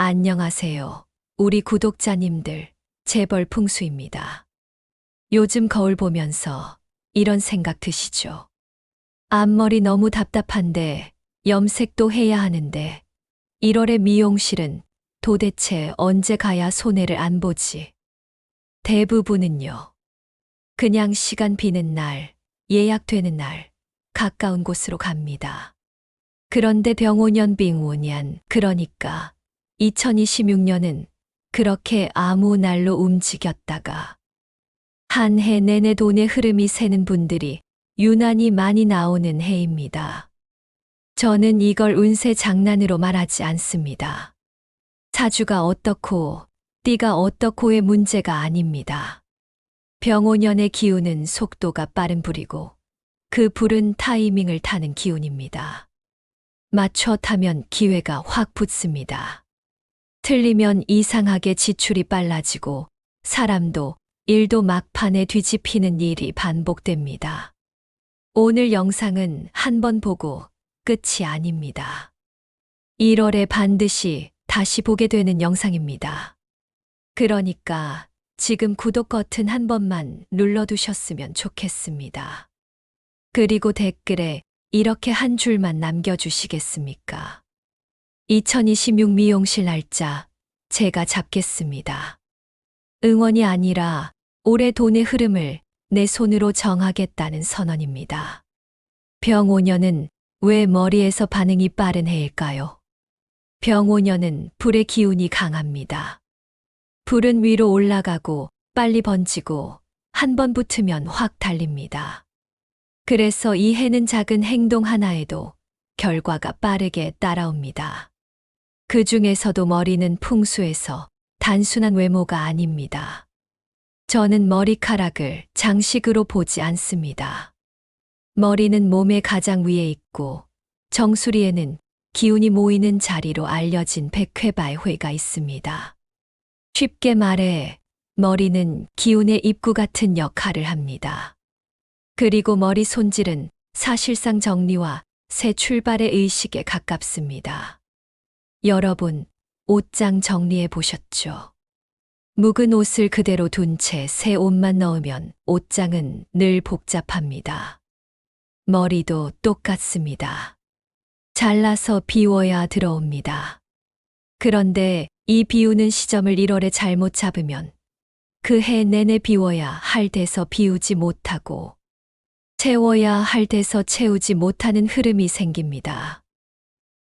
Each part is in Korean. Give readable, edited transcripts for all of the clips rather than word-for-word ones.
안녕하세요. 우리 구독자님들, 재벌 풍수입니다. 요즘 거울 보면서 이런 생각 드시죠? 앞머리 너무 답답한데 염색도 해야 하는데 1월에 미용실은 도대체 언제 가야 손해를 안 보지? 대부분은요. 그냥 시간 비는 날, 예약되는 날, 가까운 곳으로 갑니다. 그런데 병오년 빙오년, 그러니까 2026년은 그렇게 아무 날로 움직였다가 한 해 내내 돈의 흐름이 새는 분들이 유난히 많이 나오는 해입니다. 저는 이걸 운세 장난으로 말하지 않습니다. 사주가 어떻고 띠가 어떻고의 문제가 아닙니다. 병오년의 기운은 속도가 빠른 불이고 그 불은 타이밍을 타는 기운입니다. 맞춰 타면 기회가 확 붙습니다. 틀리면 이상하게 지출이 빨라지고 사람도 일도 막판에 뒤집히는 일이 반복됩니다. 오늘 영상은 한 번 보고 끝이 아닙니다. 1월에 반드시 다시 보게 되는 영상입니다. 그러니까 지금 구독 버튼 한 번만 눌러두셨으면 좋겠습니다. 그리고 댓글에 이렇게 한 줄만 남겨주시겠습니까? 2026 미용실 날짜 제가 잡겠습니다. 응원이 아니라 올해 돈의 흐름을 내 손으로 정하겠다는 선언입니다. 병오년은 왜 머리에서 반응이 빠른 해일까요? 병오년은 불의 기운이 강합니다. 불은 위로 올라가고 빨리 번지고 한 번 붙으면 확 달립니다. 그래서 이 해는 작은 행동 하나에도 결과가 빠르게 따라옵니다. 그 중에서도 머리는 풍수에서 단순한 외모가 아닙니다. 저는 머리카락을 장식으로 보지 않습니다. 머리는 몸의 가장 위에 있고 정수리에는 기운이 모이는 자리로 알려진 백회발회가 있습니다. 쉽게 말해 머리는 기운의 입구 같은 역할을 합니다. 그리고 머리 손질은 사실상 정리와 새 출발의 의식에 가깝습니다. 여러분, 옷장 정리해 보셨죠? 묵은 옷을 그대로 둔 채 새 옷만 넣으면 옷장은 늘 복잡합니다. 머리도 똑같습니다. 잘라서 비워야 들어옵니다. 그런데 이 비우는 시점을 1월에 잘못 잡으면 그 해 내내 비워야 할 데서 비우지 못하고 채워야 할 데서 채우지 못하는 흐름이 생깁니다.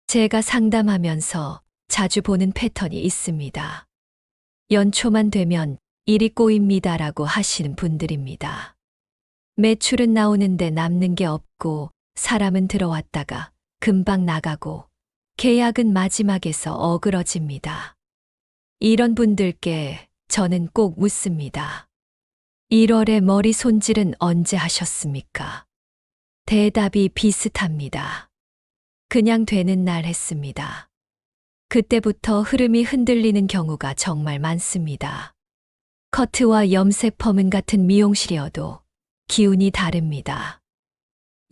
제가 상담하면서 자주 보는 패턴이 있습니다. 연초만 되면 일이 꼬입니다라고 하시는 분들입니다. 매출은 나오는데 남는 게 없고 사람은 들어왔다가 금방 나가고 계약은 마지막에서 어그러집니다. 이런 분들께 저는 꼭 묻습니다. 1월에 머리 손질은 언제 하셨습니까? 대답이 비슷합니다. 그냥 되는 날 했습니다. 그때부터 흐름이 흔들리는 경우가 정말 많습니다. 커트와 염색 펌은 같은 미용실이어도 기운이 다릅니다.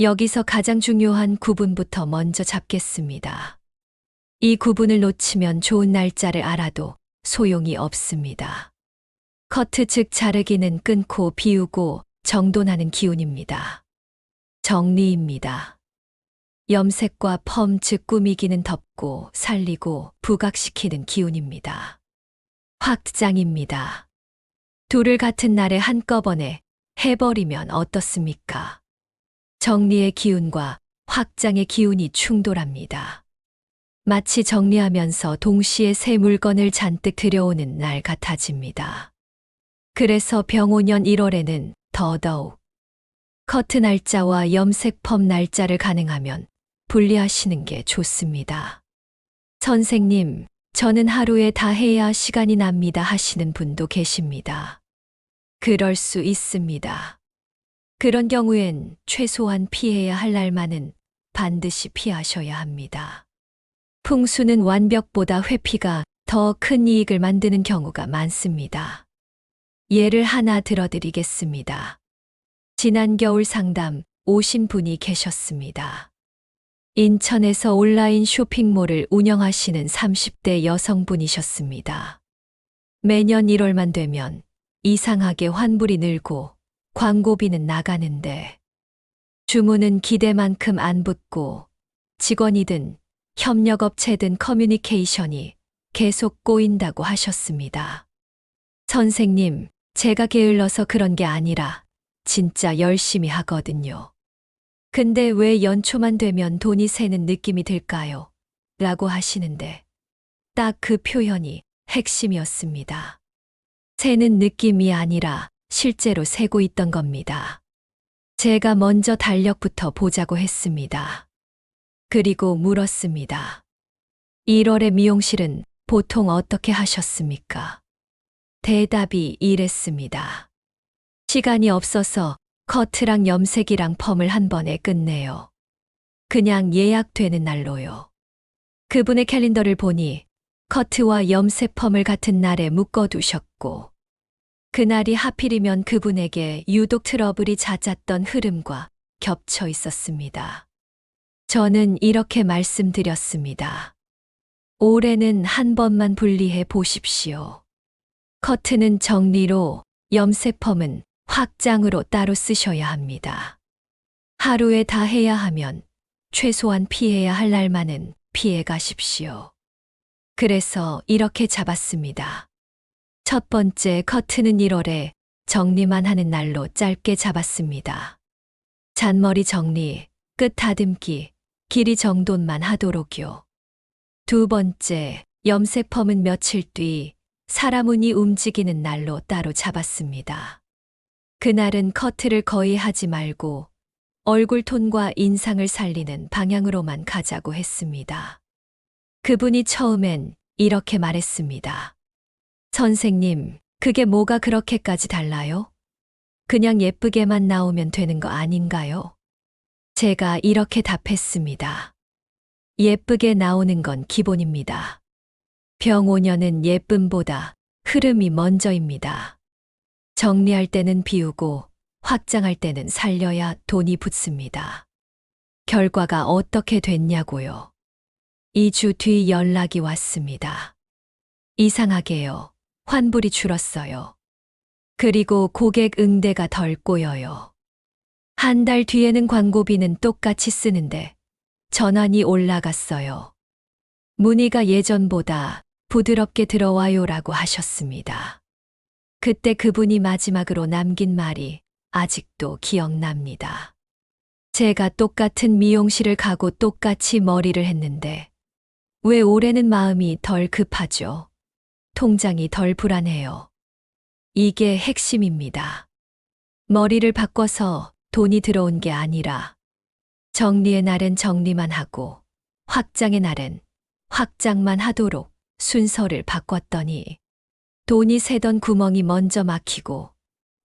여기서 가장 중요한 구분부터 먼저 잡겠습니다. 이 구분을 놓치면 좋은 날짜를 알아도 소용이 없습니다. 커트 즉 자르기는 끊고 비우고 정돈하는 기운입니다. 정리입니다. 염색과 펌 즉 꾸미기는 덮고 살리고 부각시키는 기운입니다. 확장입니다. 둘을 같은 날에 한꺼번에 해버리면 어떻습니까? 정리의 기운과 확장의 기운이 충돌합니다. 마치 정리하면서 동시에 새 물건을 잔뜩 들여오는 날 같아집니다. 그래서 병오년 1월에는 더더욱 커트 날짜와 염색 펌 날짜를 가능하면 분리하시는 게 좋습니다. 선생님, 저는 하루에 다 해야 시간이 납니다 하시는 분도 계십니다. 그럴 수 있습니다. 그런 경우엔 최소한 피해야 할 날만은 반드시 피하셔야 합니다. 풍수는 완벽보다 회피가 더 큰 이익을 만드는 경우가 많습니다. 예를 하나 들어드리겠습니다. 지난 겨울 상담 오신 분이 계셨습니다. 인천에서 온라인 쇼핑몰을 운영하시는 30대 여성분이셨습니다. 매년 1월만 되면 이상하게 환불이 늘고 광고비는 나가는데 주문은 기대만큼 안 붙고 직원이든 협력업체든 커뮤니케이션이 계속 꼬인다고 하셨습니다. 선생님, 제가 게을러서 그런 게 아니라 진짜 열심히 하거든요. 근데 왜 연초만 되면 돈이 새는 느낌이 들까요? 라고 하시는데 딱 그 표현이 핵심이었습니다. 새는 느낌이 아니라 실제로 새고 있던 겁니다. 제가 먼저 달력부터 보자고 했습니다. 그리고 물었습니다. 1월에 미용실은 보통 어떻게 하셨습니까? 대답이 이랬습니다. 시간이 없어서 커트랑 염색이랑 펌을 한 번에 끝내요. 그냥 예약되는 날로요. 그분의 캘린더를 보니 커트와 염색 펌을 같은 날에 묶어두셨고 그날이 하필이면 그분에게 유독 트러블이 잦았던 흐름과 겹쳐 있었습니다. 저는 이렇게 말씀드렸습니다. 올해는 한 번만 분리해 보십시오. 커트는 정리로, 염색 펌은 확장으로 따로 쓰셔야 합니다. 하루에 다 해야 하면 최소한 피해야 할 날만은 피해 가십시오. 그래서 이렇게 잡았습니다. 첫 번째 커트는 1월에 정리만 하는 날로 짧게 잡았습니다. 잔머리 정리, 끝 다듬기, 길이 정돈만 하도록요. 두 번째, 염색 펌은 며칠 뒤 사람 운이 움직이는 날로 따로 잡았습니다. 그날은 커트를 거의 하지 말고 얼굴 톤과 인상을 살리는 방향으로만 가자고 했습니다. 그분이 처음엔 이렇게 말했습니다. 선생님, 그게 뭐가 그렇게까지 달라요? 그냥 예쁘게만 나오면 되는 거 아닌가요? 제가 이렇게 답했습니다. 예쁘게 나오는 건 기본입니다. 병오년은 예쁨보다 흐름이 먼저입니다. 정리할 때는 비우고 확장할 때는 살려야 돈이 붙습니다. 결과가 어떻게 됐냐고요? 2주 뒤 연락이 왔습니다. 이상하게요. 환불이 줄었어요. 그리고 고객 응대가 덜 꼬여요. 한 달 뒤에는 광고비는 똑같이 쓰는데 전환이 올라갔어요. 문의가 예전보다 부드럽게 들어와요라고 하셨습니다. 그때 그분이 마지막으로 남긴 말이 아직도 기억납니다. 제가 똑같은 미용실을 가고 똑같이 머리를 했는데 왜 올해는 마음이 덜 급하죠? 통장이 덜 불안해요. 이게 핵심입니다. 머리를 바꿔서 돈이 들어온 게 아니라 정리의 날엔 정리만 하고 확장의 날엔 확장만 하도록 순서를 바꿨더니 돈이 새던 구멍이 먼저 막히고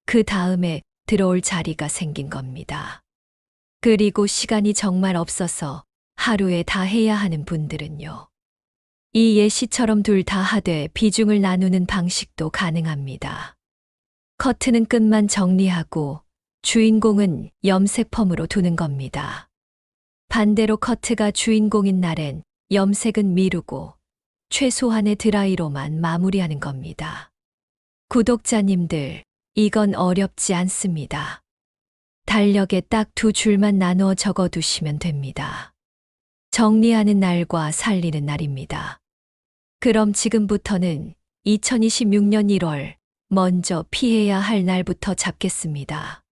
그 다음에 들어올 자리가 생긴 겁니다. 그리고 시간이 정말 없어서 하루에 다 해야 하는 분들은요. 이 예시처럼 둘 다 하되 비중을 나누는 방식도 가능합니다. 커트는 끝만 정리하고 주인공은 염색 펌으로 두는 겁니다. 반대로 커트가 주인공인 날엔 염색은 미루고 최소한의 드라이로만 마무리하는 겁니다. 구독자님들, 이건 어렵지 않습니다. 달력에 딱 2줄만 나누어 적어두시면 됩니다. 정리하는 날과 살리는 날입니다. 그럼 지금부터는 2026년 1월 먼저 피해야 할 날부터 잡겠습니다.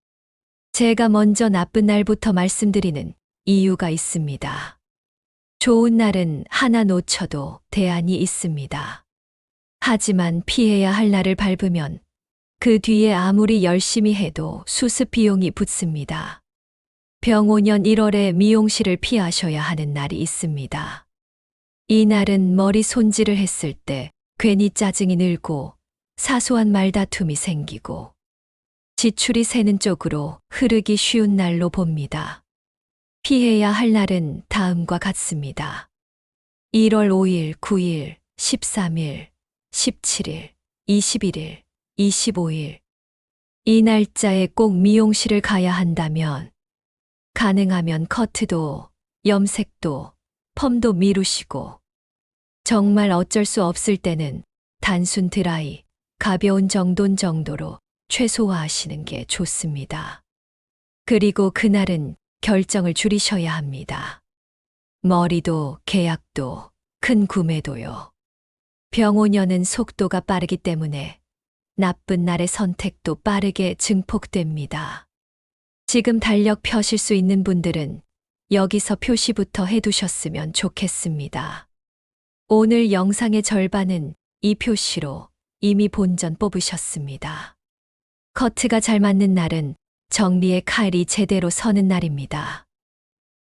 제가 먼저 나쁜 날부터 말씀드리는 이유가 있습니다. 좋은 날은 하나 놓쳐도 대안이 있습니다. 하지만 피해야 할 날을 밟으면 그 뒤에 아무리 열심히 해도 수습 비용이 붙습니다. 병오년 1월에 미용실을 피하셔야 하는 날이 있습니다. 이 날은 머리 손질을 했을 때 괜히 짜증이 늘고 사소한 말다툼이 생기고 지출이 새는 쪽으로 흐르기 쉬운 날로 봅니다. 피해야 할 날은 다음과 같습니다. 1월 5일, 9일, 13일, 17일, 21일, 25일. 이 날짜에 꼭 미용실을 가야 한다면 가능하면 커트도 염색도, 펌도 미루시고, 정말 어쩔 수 없을 때는 단순 드라이, 가벼운 정도로 최소화하시는 게 좋습니다. 그리고 그날은 결정을 줄이셔야 합니다. 머리도, 계약도, 큰 구매도요. 병오년은 속도가 빠르기 때문에 나쁜 날의 선택도 빠르게 증폭됩니다. 지금 달력 펴실 수 있는 분들은 여기서 표시부터 해두셨으면 좋겠습니다. 오늘 영상의 절반은 이 표시로 이미 본전 뽑으셨습니다. 커트가 잘 맞는 날은 정리의 칼이 제대로 서는 날입니다.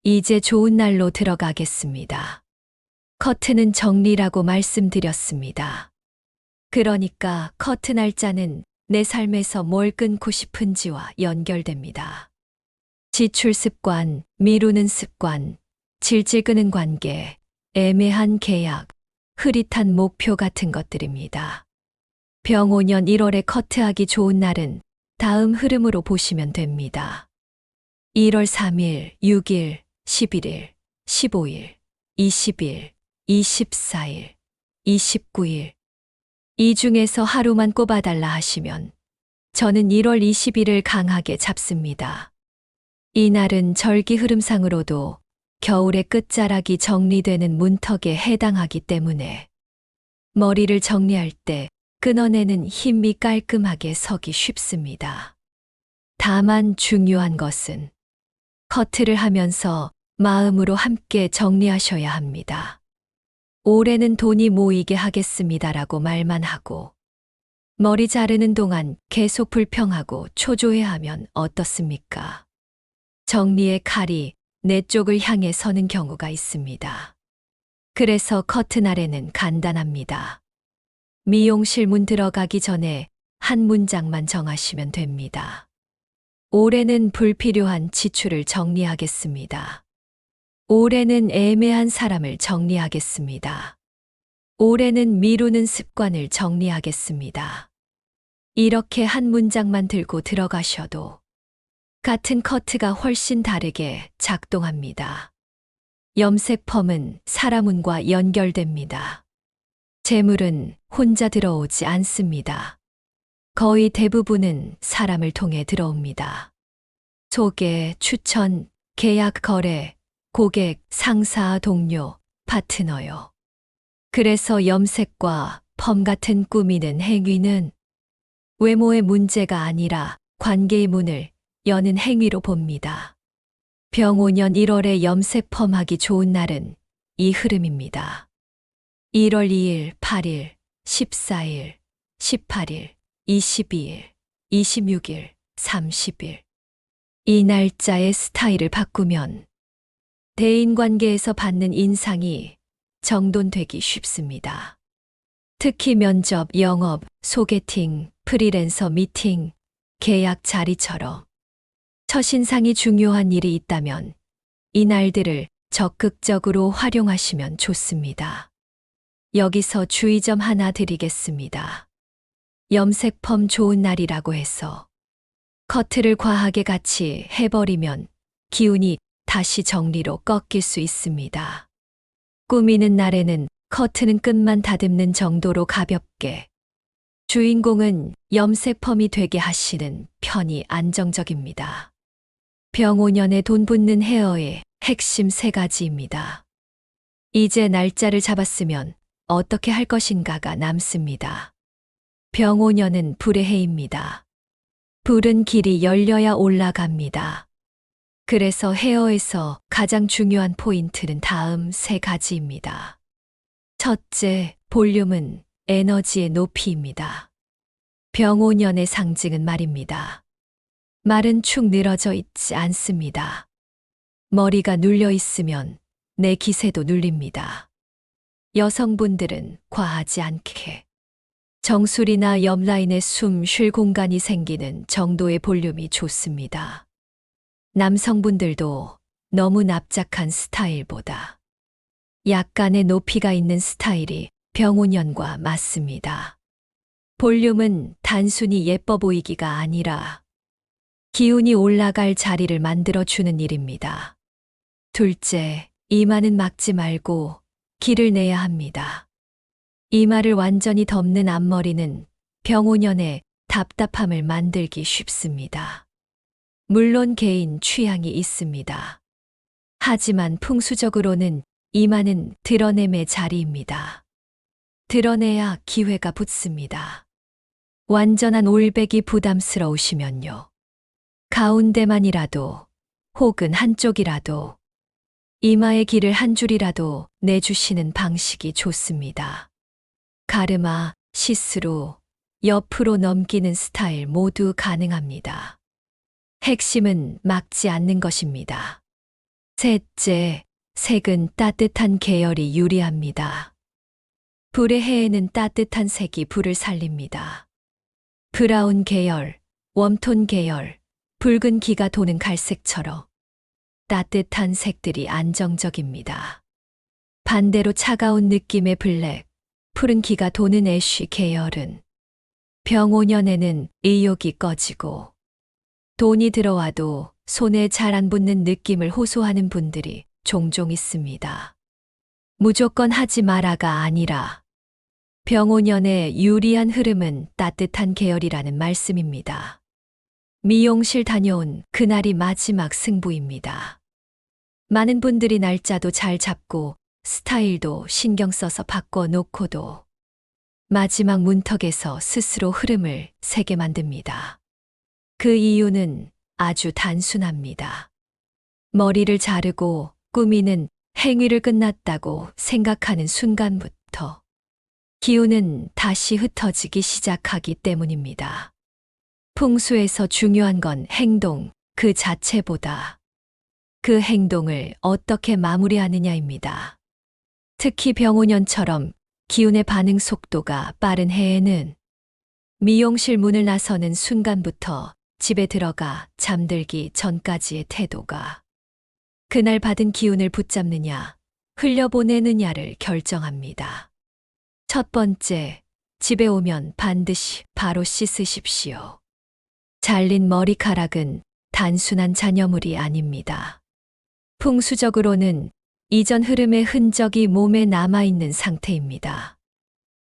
이제 좋은 날로 들어가겠습니다. 커트는 정리라고 말씀드렸습니다. 그러니까 커트 날짜는 내 삶에서 뭘 끊고 싶은지와 연결됩니다. 지출 습관, 미루는 습관, 질질 끄는 관계, 애매한 계약, 흐릿한 목표 같은 것들입니다. 병오년 1월에 커트하기 좋은 날은 다음 흐름으로 보시면 됩니다. 1월 3일, 6일, 11일, 15일, 20일, 24일, 29일. 이 중에서 하루만 꼽아달라 하시면 저는 1월 20일을 강하게 잡습니다. 이날은 절기 흐름상으로도 겨울의 끝자락이 정리되는 문턱에 해당하기 때문에 머리를 정리할 때 끊어내는 힘이 깔끔하게 서기 쉽습니다. 다만 중요한 것은 커트를 하면서 마음으로 함께 정리하셔야 합니다. 올해는 돈이 모이게 하겠습니다라고 말만 하고 머리 자르는 동안 계속 불평하고 초조해하면 어떻습니까? 정리의 칼이 내 쪽을 향해 서는 경우가 있습니다. 그래서 커트 날에는 간단합니다. 미용실 문 들어가기 전에 한 문장만 정하시면 됩니다. 올해는 불필요한 지출을 정리하겠습니다. 올해는 애매한 사람을 정리하겠습니다. 올해는 미루는 습관을 정리하겠습니다. 이렇게 한 문장만 들고 들어가셔도 같은 커트가 훨씬 다르게 작동합니다. 염색 펌은 사람 운과 연결됩니다. 재물은 혼자 들어오지 않습니다. 거의 대부분은 사람을 통해 들어옵니다. 소개, 추천, 계약 거래, 고객, 상사, 동료, 파트너요. 그래서 염색과 펌 같은 꾸미는 행위는 외모의 문제가 아니라 관계의 문을 여는 행위로 봅니다. 병오년 1월에 염색 펌하기 좋은 날은 이 흐름입니다. 1월 2일, 8일, 14일, 18일, 22일, 26일, 30일. 이 날짜의 스타일을 바꾸면 대인관계에서 받는 인상이 정돈되기 쉽습니다. 특히 면접, 영업, 소개팅, 프리랜서 미팅, 계약 자리처럼 첫인상이 중요한 일이 있다면 이 날들을 적극적으로 활용하시면 좋습니다. 여기서 주의점 하나 드리겠습니다. 염색 펌 좋은 날이라고 해서 커트를 과하게 같이 해버리면 기운이 다시 정리로 꺾일 수 있습니다. 꾸미는 날에는 커트는 끝만 다듬는 정도로 가볍게, 주인공은 염색 펌이 되게 하시는 편이 안정적입니다. 병오년에 돈 붙는 헤어의 핵심 3가지입니다. 이제 날짜를 잡았으면 어떻게 할 것인가가 남습니다. 병오년은 불의 해입니다. 불은 길이 열려야 올라갑니다. 그래서 헤어에서 가장 중요한 포인트는 다음 3가지입니다. 첫째, 볼륨은 에너지의 높이입니다. 병오년의 상징은 말입니다. 말은 축 늘어져 있지 않습니다. 머리가 눌려 있으면 내 기세도 눌립니다. 여성분들은 과하지 않게 정수리나 옆라인에 숨 쉴 공간이 생기는 정도의 볼륨이 좋습니다. 남성분들도 너무 납작한 스타일보다 약간의 높이가 있는 스타일이 병오년과 맞습니다. 볼륨은 단순히 예뻐 보이기가 아니라 기운이 올라갈 자리를 만들어주는 일입니다. 둘째, 이마는 막지 말고 길을 내야 합니다. 이마를 완전히 덮는 앞머리는 병오년의 답답함을 만들기 쉽습니다. 물론 개인 취향이 있습니다. 하지만 풍수적으로는 이마는 드러냄의 자리입니다. 드러내야 기회가 붙습니다. 완전한 올백이 부담스러우시면요. 가운데만이라도 혹은 한쪽이라도 이마의 길을 한 줄이라도 내주시는 방식이 좋습니다. 가르마, 시스루, 옆으로 넘기는 스타일 모두 가능합니다. 핵심은 막지 않는 것입니다. 셋째, 색은 따뜻한 계열이 유리합니다. 불의 해에는 따뜻한 색이 불을 살립니다. 브라운 계열, 웜톤 계열, 붉은 기가 도는 갈색처럼 따뜻한 색들이 안정적입니다. 반대로 차가운 느낌의 블랙, 푸른 기가 도는 애쉬 계열은 병오년에는 의욕이 꺼지고 돈이 들어와도 손에 잘 안 붙는 느낌을 호소하는 분들이 종종 있습니다. 무조건 하지 마라가 아니라 병오년의 유리한 흐름은 따뜻한 계열이라는 말씀입니다. 미용실 다녀온 그날이 마지막 승부입니다. 많은 분들이 날짜도 잘 잡고 스타일도 신경 써서 바꿔놓고도 마지막 문턱에서 스스로 흐름을 세게 만듭니다. 그 이유는 아주 단순합니다. 머리를 자르고 꾸미는 행위를 끝났다고 생각하는 순간부터 기운은 다시 흩어지기 시작하기 때문입니다. 풍수에서 중요한 건 행동 그 자체보다 그 행동을 어떻게 마무리하느냐입니다. 특히 병오년처럼 기운의 반응 속도가 빠른 해에는 미용실 문을 나서는 순간부터 집에 들어가 잠들기 전까지의 태도가 그날 받은 기운을 붙잡느냐, 흘려보내느냐를 결정합니다. 첫 번째, 집에 오면 반드시 바로 씻으십시오. 잘린 머리카락은 단순한 잔여물이 아닙니다. 풍수적으로는 이전 흐름의 흔적이 몸에 남아있는 상태입니다.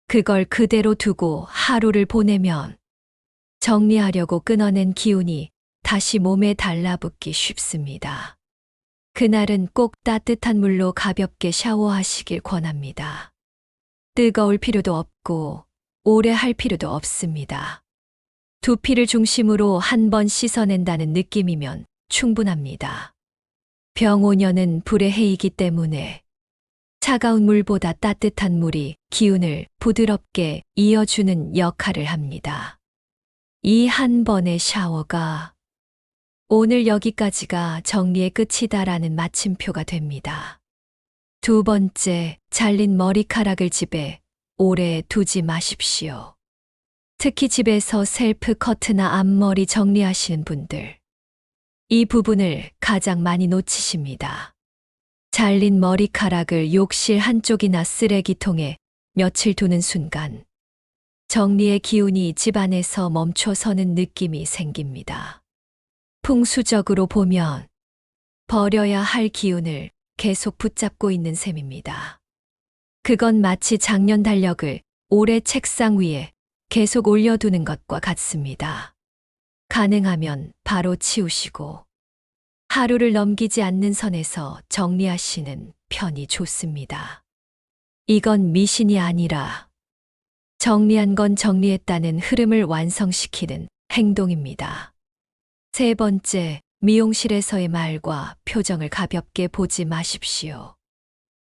그걸 그대로 두고 하루를 보내면 정리하려고 끊어낸 기운이 다시 몸에 달라붙기 쉽습니다. 그날은 꼭 따뜻한 물로 가볍게 샤워하시길 권합니다. 뜨거울 필요도 없고 오래 할 필요도 없습니다. 두피를 중심으로 한 번 씻어낸다는 느낌이면 충분합니다. 병오년은 불의 해이기 때문에 차가운 물보다 따뜻한 물이 기운을 부드럽게 이어주는 역할을 합니다. 이 한 번의 샤워가 오늘 여기까지가 정리의 끝이다라는 마침표가 됩니다. 두 번째, 잘린 머리카락을 집에 오래 두지 마십시오. 특히 집에서 셀프 커트나 앞머리 정리하시는 분들. 이 부분을 가장 많이 놓치십니다. 잘린 머리카락을 욕실 한쪽이나 쓰레기통에 며칠 두는 순간 정리의 기운이 집안에서 멈춰서는 느낌이 생깁니다. 풍수적으로 보면 버려야 할 기운을 계속 붙잡고 있는 셈입니다. 그건 마치 작년 달력을 올해 책상 위에 계속 올려두는 것과 같습니다. 가능하면 바로 치우시고 하루를 넘기지 않는 선에서 정리하시는 편이 좋습니다. 이건 미신이 아니라 정리한 건 정리했다는 흐름을 완성시키는 행동입니다. 세 번째, 미용실에서의 말과 표정을 가볍게 보지 마십시오.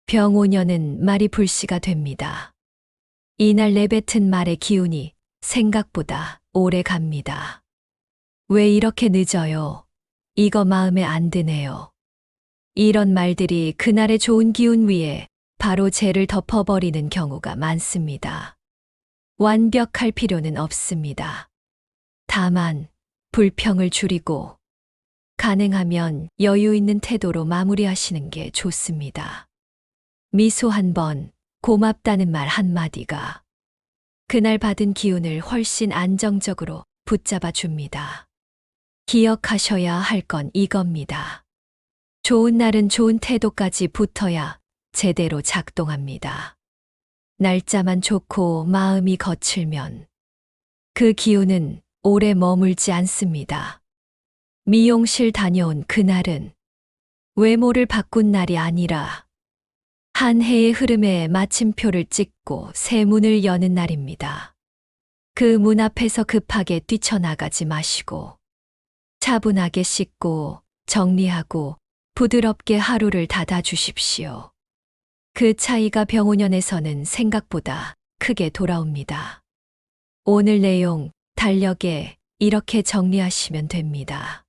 병오년은 말이 불씨가 됩니다. 이날 내뱉은 말의 기운이 생각보다 오래 갑니다. 왜 이렇게 늦어요? 이거 마음에 안 드네요. 이런 말들이 그날의 좋은 기운 위에 바로 재를 덮어버리는 경우가 많습니다. 완벽할 필요는 없습니다. 다만 불평을 줄이고 가능하면 여유 있는 태도로 마무리하시는 게 좋습니다. 미소 한 번, 고맙다는 말 한마디가 그날 받은 기운을 훨씬 안정적으로 붙잡아 줍니다. 기억하셔야 할 건 이겁니다. 좋은 날은 좋은 태도까지 붙어야 제대로 작동합니다. 날짜만 좋고 마음이 거칠면 그 기운은 오래 머물지 않습니다. 미용실 다녀온 그날은 외모를 바꾼 날이 아니라 한 해의 흐름에 마침표를 찍고 새 문을 여는 날입니다. 그 문 앞에서 급하게 뛰쳐나가지 마시고 차분하게 씻고 정리하고 부드럽게 하루를 닫아주십시오. 그 차이가 병오년에서는 생각보다 크게 돌아옵니다. 오늘 내용 달력에 이렇게 정리하시면 됩니다.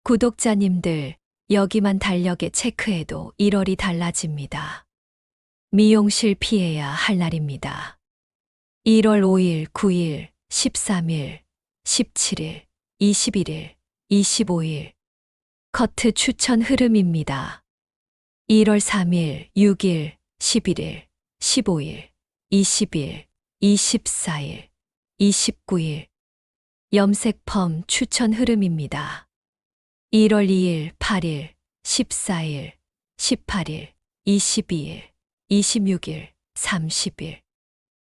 구독자님들, 여기만 달력에 체크해도 1월이 달라집니다. 미용실 피해야 할 날입니다. 1월 5일, 9일, 13일, 17일, 21일, 25일. 커트 추천 흐름입니다. 1월 3일, 6일, 11일, 15일, 20일, 24일, 29일. 염색 펌 추천 흐름입니다. 1월 2일, 8일, 14일, 18일, 22일, 26일, 30일.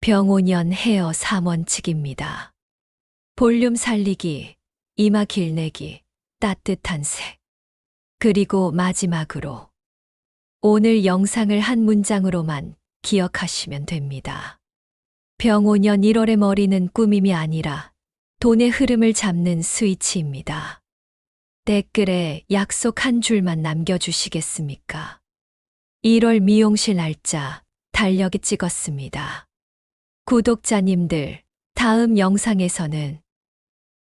병오년 헤어 3원칙입니다. 볼륨 살리기, 이마 길내기, 따뜻한 색. 그리고 마지막으로 오늘 영상을 한 문장으로만 기억하시면 됩니다. 병오년 1월의 머리는 꾸밈이 아니라 돈의 흐름을 잡는 스위치입니다. 댓글에 약속 한 줄만 남겨주시겠습니까? 1월 미용실 날짜 달력에 찍었습니다. 구독자님들, 다음 영상에서는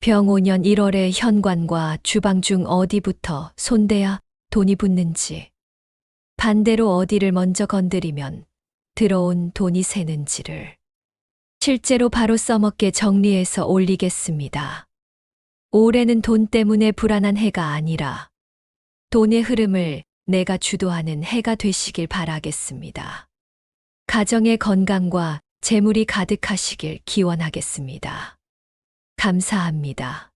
병오년 1월의 현관과 주방 중 어디부터 손대야 돈이 붙는지, 반대로 어디를 먼저 건드리면 들어온 돈이 새는지를 실제로 바로 써먹게 정리해서 올리겠습니다. 올해는 돈 때문에 불안한 해가 아니라 돈의 흐름을 내가 주도하는 해가 되시길 바라겠습니다. 가정의 건강과 재물이 가득하시길 기원하겠습니다. 감사합니다.